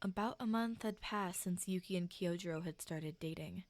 About a month had passed since Yuki and Kyojiro had started dating.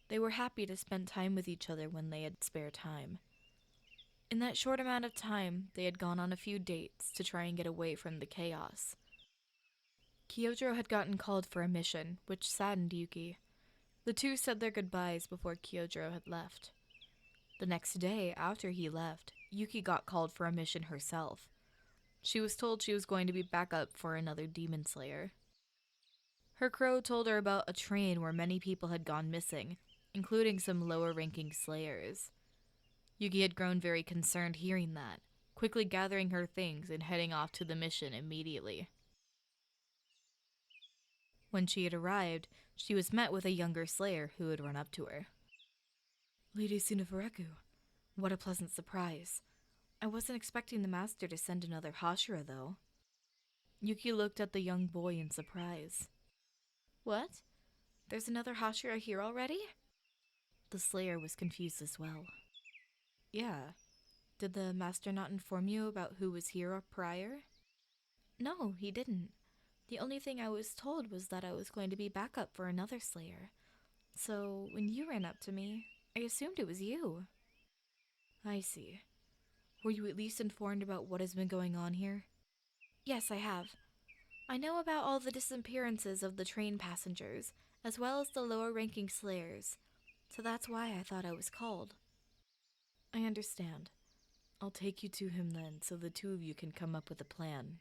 They were happy to spend time with each other when they had spare time. In that short amount of time, they had gone on a few dates to try and get away from the chaos. Kyojiro had gotten called for a mission, which saddened Yuki. The two said their goodbyes before Kyojiro had left. The next day, after he left, Yuki got called for a mission herself. She was told she was going to be backup for another demon slayer. Her crow told her about a train where many people had gone missing, including some lower-ranking slayers. Yuki had grown very concerned hearing that, quickly gathering her things and heading off to the mission immediately. When she had arrived, she was met with a younger slayer who had run up to her. Lady Sunafureku, what a pleasant surprise. I wasn't expecting the master to send another Hashira, though. Yuki looked at the young boy in surprise. What? There's another Hashira here already? The slayer was confused as well. Yeah. Did the master not inform you about who was here prior? No, he didn't. The only thing I was told was that I was going to be backup for another slayer. So, when you ran up to me, I assumed it was you. I see. Were you at least informed about what has been going on here? Yes, I have. I know about all the disappearances of the train passengers, as well as the lower-ranking slayers, so that's why I thought I was called. I understand. I'll take you to him then, so the two of you can come up with a plan.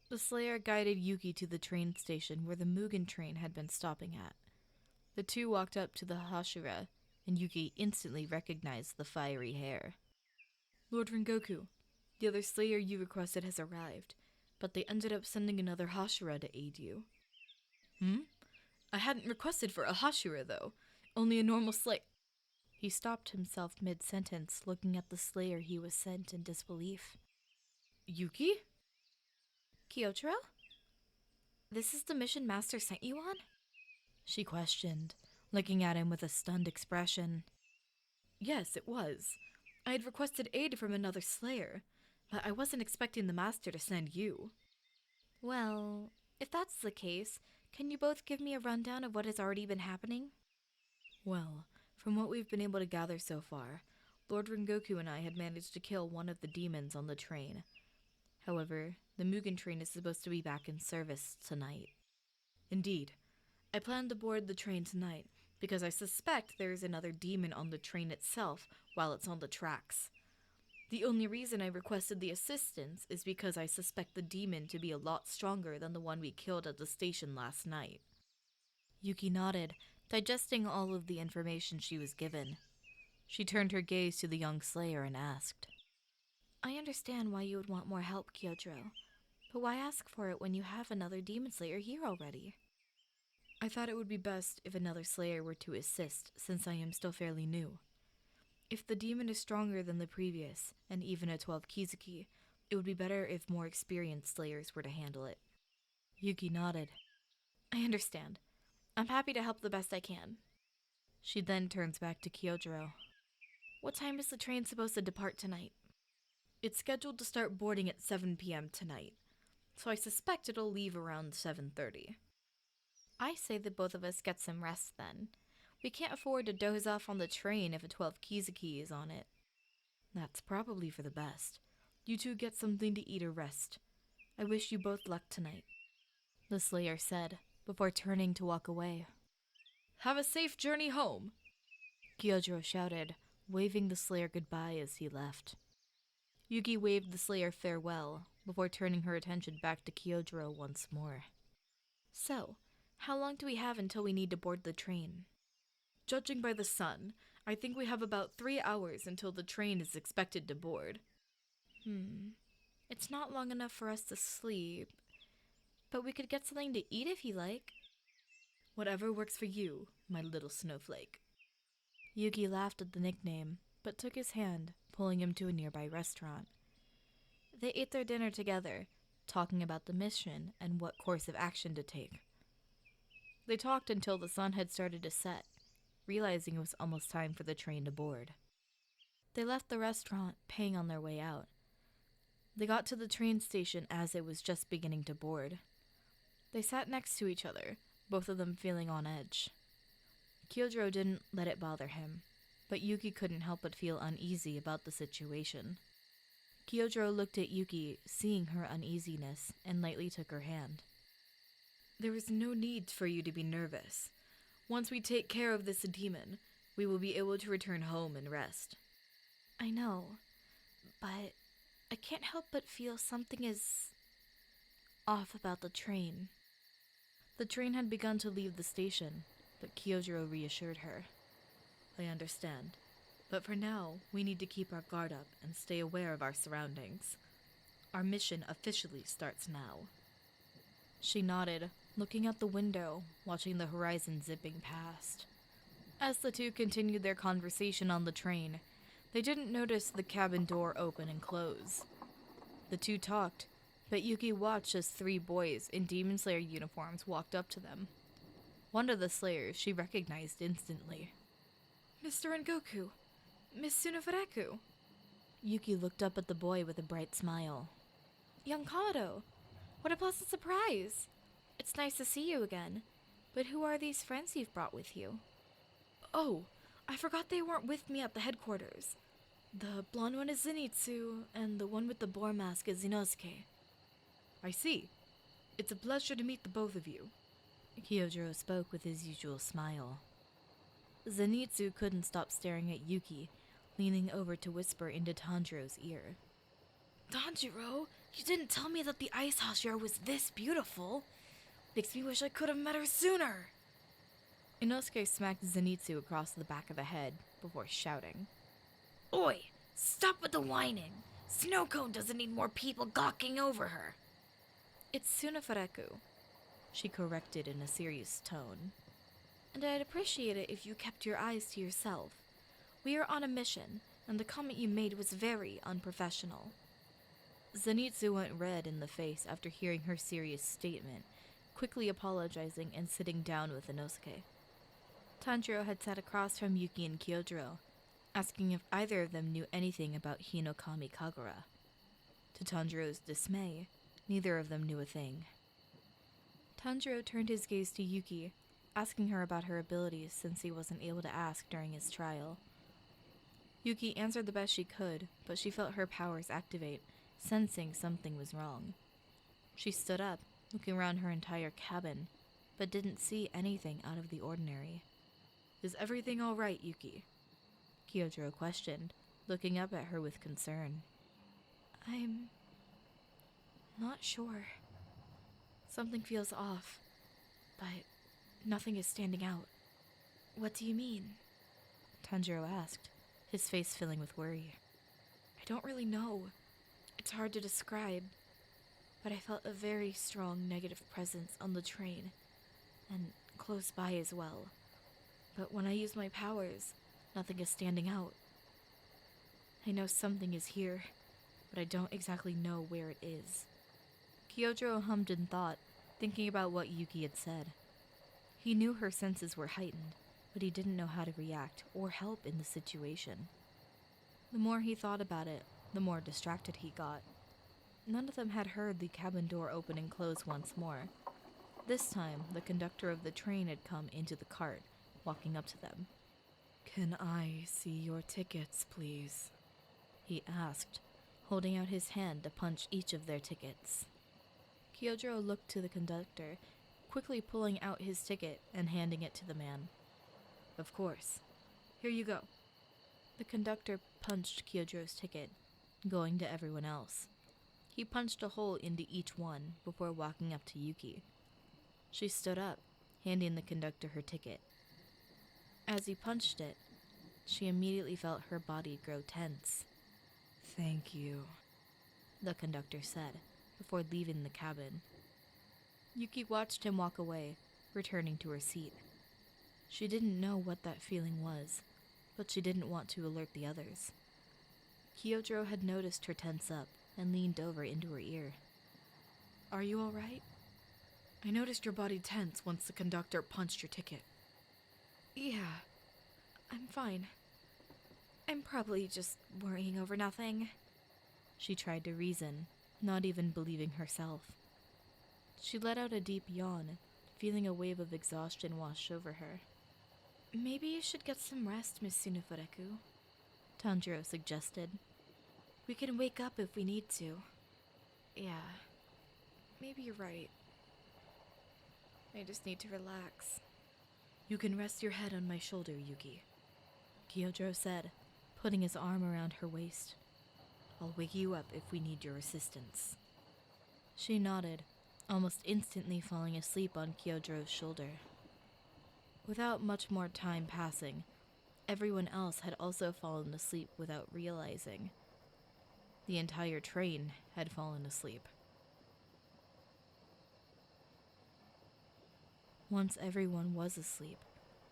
The slayer guided Yuki to the train station where the Mugen train had been stopping at. The two walked up to the Hashira, and Yuki instantly recognized the fiery hair. Lord Rengoku, the other slayer you requested has arrived, but they ended up sending another Hashira to aid you. I hadn't requested for a Hashira, though. Only a normal slayer. He stopped himself mid-sentence, looking at the slayer he was sent in disbelief. Yuki? Kyojiro? This is the mission master sent you on? She questioned, looking at him with a stunned expression. Yes, it was. I had requested aid from another slayer, but I wasn't expecting the master to send you. Well, if that's the case, can you both give me a rundown of what has already been happening? Well, from what we've been able to gather so far, Lord Rengoku and I had managed to kill one of the demons on the train. However, the Mugen train is supposed to be back in service tonight. Indeed. I plan to board the train tonight, because I suspect there is another demon on the train itself while it's on the tracks. The only reason I requested the assistance is because I suspect the demon to be a lot stronger than the one we killed at the station last night. Yuki nodded, digesting all of the information she was given. She turned her gaze to the young slayer and asked, I understand why you would want more help, Kyojiro, but why ask for it when you have another demon slayer here already? I thought it would be best if another slayer were to assist, since I am still fairly new. If the demon is stronger than the previous, and even a 12 Kizuki, it would be better if more experienced slayers were to handle it. Yuki nodded. I understand. I'm happy to help the best I can. She then turns back to Kyojiro. What time is the train supposed to depart tonight? It's scheduled to start boarding at 7 p.m. tonight, so I suspect it'll leave around 7:30. I say that both of us get some rest then. We can't afford to doze off on the train if a 12 Kizuki is on it. That's probably for the best. You two get something to eat or rest. I wish you both luck tonight, the slayer said, before turning to walk away. Have a safe journey home, Kyojiro shouted, waving the slayer goodbye as he left. Yuki waved the slayer farewell, before turning her attention back to Kyojiro once more. So, how long do we have until we need to board the train? Judging by the sun, I think we have about 3 hours until the train is expected to board. It's not long enough for us to sleep, but we could get something to eat if you like. Whatever works for you, my little snowflake. Yuki laughed at the nickname, but took his hand, pulling him to a nearby restaurant. They ate their dinner together, talking about the mission and what course of action to take. They talked until the sun had started to set, realizing it was almost time for the train to board. They left the restaurant, paying on their way out. They got to the train station as it was just beginning to board. They sat next to each other, both of them feeling on edge. Kyojiro didn't let it bother him, but Yuki couldn't help but feel uneasy about the situation. Kyojiro looked at Yuki, seeing her uneasiness, and lightly took her hand. There is no need for you to be nervous. Once we take care of this demon, we will be able to return home and rest. I know, but I can't help but feel something is off about the train. The train had begun to leave the station, but Kyojiro reassured her. I understand, but for now, we need to keep our guard up and stay aware of our surroundings. Our mission officially starts now. She nodded, looking out the window, watching the horizon zipping past. As the two continued their conversation on the train, they didn't notice the cabin door open and close. The two talked, but Yuki watched as 3 boys in Demon Slayer uniforms walked up to them. One of the Slayers she recognized instantly. Mr. Rengoku! Miss Tsunofureku! Yuki looked up at the boy with a bright smile. Young Kamado! What a pleasant surprise! It's nice to see you again, but who are these friends you've brought with you? Oh, I forgot they weren't with me at the headquarters. The blonde one is Zenitsu, and the one with the boar mask is Inosuke. I see. It's a pleasure to meet the both of you. Kyojiro spoke with his usual smile. Zenitsu couldn't stop staring at Yuki, leaning over to whisper into Tanjiro's ear. Tanjiro, you didn't tell me that the ice Hashira was this beautiful. Makes me wish I could have met her sooner. Inosuke smacked Zenitsu across the back of the head before shouting. Oi! Stop with the whining! Snowcone doesn't need more people gawking over her! It's Tsunofureku, she corrected in a serious tone. And I'd appreciate it if you kept your eyes to yourself. We are on a mission, and the comment you made was very unprofessional. Zenitsu went red in the face after hearing her serious statement, quickly apologizing and sitting down with Inosuke. Tanjiro had sat across from Yuki and Kyojiro, asking if either of them knew anything about Hinokami Kagura. To Tanjiro's dismay, neither of them knew a thing. Tanjiro turned his gaze to Yuki, asking her about her abilities since he wasn't able to ask during his trial. Yuki answered the best she could, but she felt her powers activate, sensing something was wrong. She stood up, looking around her entire cabin, but didn't see anything out of the ordinary. Is everything all right, Yuki? Kyojiro questioned, looking up at her with concern. I'm not sure. Something feels off, but nothing is standing out. What do you mean? Tanjiro asked, his face filling with worry. I don't really know. It's hard to describe, but I felt a very strong negative presence on the train, and close by as well. But when I use my powers, nothing is standing out. I know something is here, but I don't exactly know where it is. Kyojiro hummed in thought, thinking about what Yuki had said. He knew her senses were heightened, but he didn't know how to react or help in the situation. The more he thought about it, the more distracted he got. None of them had heard the cabin door open and close once more. This time, the conductor of the train had come into the cart, walking up to them. Can I see your tickets, please? He asked, holding out his hand to punch each of their tickets. Kyojiro looked to the conductor, quickly pulling out his ticket and handing it to the man. Of course. Here you go. The conductor punched Kyojiro's ticket, going to everyone else. He punched a hole into each one before walking up to Yuki. She stood up, handing the conductor her ticket. As he punched it, she immediately felt her body grow tense. Thank you, the conductor said, before leaving the cabin. Yuki watched him walk away, returning to her seat. She didn't know what that feeling was, but she didn't want to alert the others. Kyojiro had noticed her tense up and leaned over into her ear. Are you all right? I noticed your body tense once the conductor punched your ticket. Yeah, I'm fine. I'm probably just worrying over nothing. She tried to reason, not even believing herself. She let out a deep yawn, feeling a wave of exhaustion wash over her. Maybe you should get some rest, Miss Sunafureku, Tanjiro suggested. We can wake up if we need to. Yeah, maybe you're right. I just need to relax. You can rest your head on my shoulder, Yuki, Kyojuro said, putting his arm around her waist. I'll wake you up if we need your assistance. She nodded, almost instantly falling asleep on Kyojuro's shoulder. Without much more time passing, everyone else had also fallen asleep without realizing. The entire train had fallen asleep. Once everyone was asleep,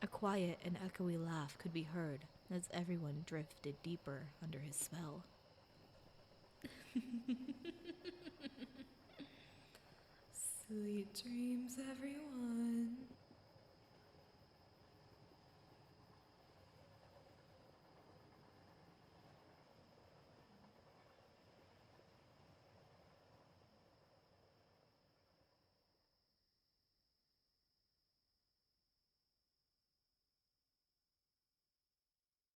a quiet and echoey laugh could be heard as everyone drifted deeper under his spell. Sweet dreams, everyone.